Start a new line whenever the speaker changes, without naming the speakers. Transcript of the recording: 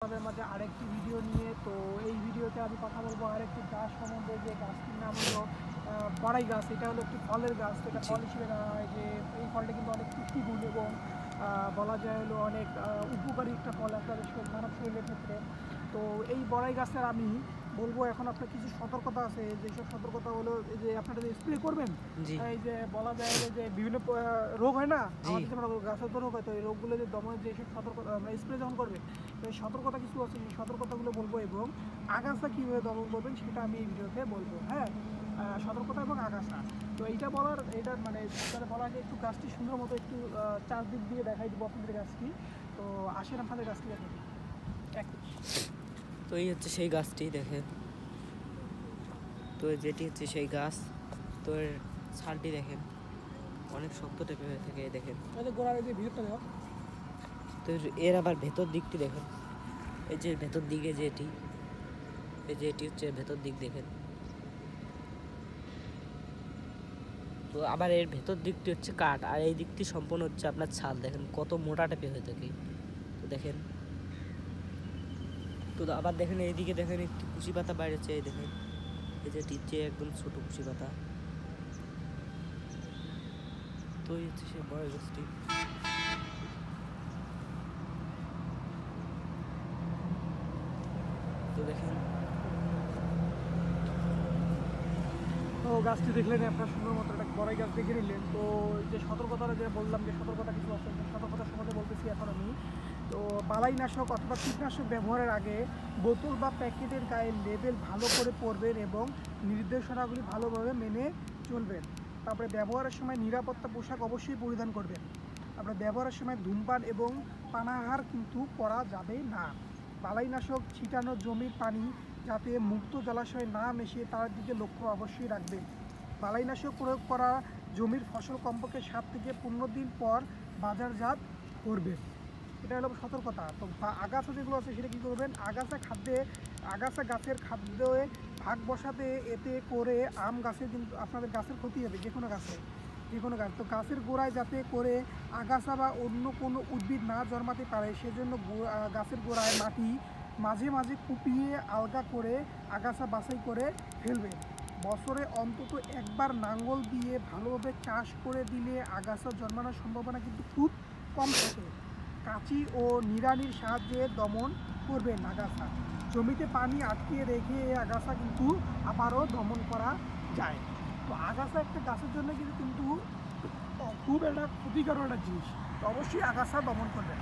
আমাদের মাঝে আরেকটি ভিডিও নিয়ে। তো এই ভিডিওতে আমি কথা বলবো আরেকটি গাছ সম্বন্ধে, যে গাছটির নাম হলো বড়াই গাছ। এটা হলো একটি ফলের গাছ। এটা ফল হিসেবে ধরা হয় যে এই ফলটা কিন্তু অনেক পুষ্টিগুণ এবং বলা যায় হলো অনেক উপকারী একটা ফল আপনাদের মানব শরীরের ক্ষেত্রে। তো এই বড়াই গাছের আমি বলবো এখন আপনার কিছু সতর্কতা আছে। যেসব সতর্কতা হলো এই যে আপনারা যে স্প্রে করবেন, এই যে বলা যায় যে বিভিন্ন রোগ হয় না আমাদের, যেমন গাছের তো রোগ হয়, তো এই রোগগুলো যে দমনের যেসব সতর্কতা আমরা স্প্রে যখন করবেন, তো এই সতর্কতা কিছু আছে, সেই সতর্কতাগুলো বলবো এবং আগাছা কীভাবে দমন করবেন সেটা আমি এই ভিডিওতে বলবো। হ্যাঁ, সতর্কতা এবং আগাছা। তো এইটা বলার মানে আপনারা বলা আগে একটু গাছটি সুন্দর মতো একটু চারদিক দিয়ে দেখাই দেবো আপনাদের গাছটি। তো আসেন আপনাদের গাছটি দেখেন।
তো এই হচ্ছে সেই গাছটি দেখেন। তো যেটি হচ্ছে সেই গাছ। তো এর ছালটি দেখেন অনেক শক্ত টাইপের হয়ে থাকে দেখেন।
গোড়ার এই যে ভিতরটা দেখো।
তো এর আবার ভেতর দিকটি দেখেন। এই যে ভেতর দিকে যেটি, এই যে এটি হচ্ছে ভেতর দিক দেখেন। তো আবার এর ভেতর দিকটি হচ্ছে কাঠ, আর এই দিকটি সম্পূর্ণ হচ্ছে আপনার ছাল। দেখেন কত মোটা টাইপের হয়ে থাকে। তো দেখেন, তো আবার দেখেন এইদিকে দেখেন একটি কুচি পাতা বাইরেছে। এই দেখেন, এই যে টিচ্ছে একদম ছোট কুচি পাতা। তো এই হচ্ছে সেই বড় গাছটি। তো দেখেন,
তো গাছটি দেখলেন আপনার সুন্দর মতো একটা বড়াই গাছ দেখে নিলেন। তো যে সতর্কতাটা যে বললাম, যে সতর্কতা কিছু আছে, সতর্কতার সম্বন্ধে বলতেছি এখন আমি। তো বালাইনাশক অথবা কীটনাশক ব্যবহারের আগে বোতল বা প্যাকেটের গায়ে লেবেল ভালো করে পড়বেন এবং নির্দেশনাগুলি ভালোভাবে মেনে চলবেন। তারপরে ব্যবহারের সময় নিরাপত্তা পোশাক অবশ্যই পরিধান করবেন। তারপরে ব্যবহারের সময় ধূমপান এবং পানাহার কিন্তু করা যাবে না। বালাইনাশক ছিটানো জমির পানি যাতে মুক্ত জলাশয় না মিশে তার দিকে লক্ষ্য অবশ্যই রাখবেন। বালাইনাশক প্রয়োগ করা জমির ফসল কমপক্ষে 7 থেকে 15 দিন পর বাজারজাত করবেন। এটা হলো সতর্কতা। তো আগাছা যেগুলো আছে সেটা কী করবেন, আগাছা গাছের খাদ্যে ভাগ বসাতে, এতে করে আম গাছে কিন্তু আপনাদের গাছের ক্ষতি হবে, যে কোনো গাছ। তো গাছের গোড়ায় যাতে করে আগাছা বা অন্য কোনো উদ্ভিদ না জন্মাতে পারে সেজন্য গাছের গোড়ায় মাটি মাঝে মাঝে কুপিয়ে আলগা করে আগাছা বাছাই করে ফেলবেন। বছরে অন্তত একবার নাঙ্গল দিয়ে ভালোভাবে চাষ করে দিলে আগাছা জন্মানোর সম্ভাবনা কিন্তু খুব কম থাকে। কাঁচি ও নিড়ানির সাহায্যে দমন করবেন আগাছা। জমিতে পানি আটকিয়ে রেখে আগাছা কিন্তু আবারও দমন করা যায়। তো আগাছা একটা গাছের জন্য কিন্তু খুব একটা ক্ষতিকারক একটা জিনিস। তো অবশ্যই আগাছা দমন করবেন।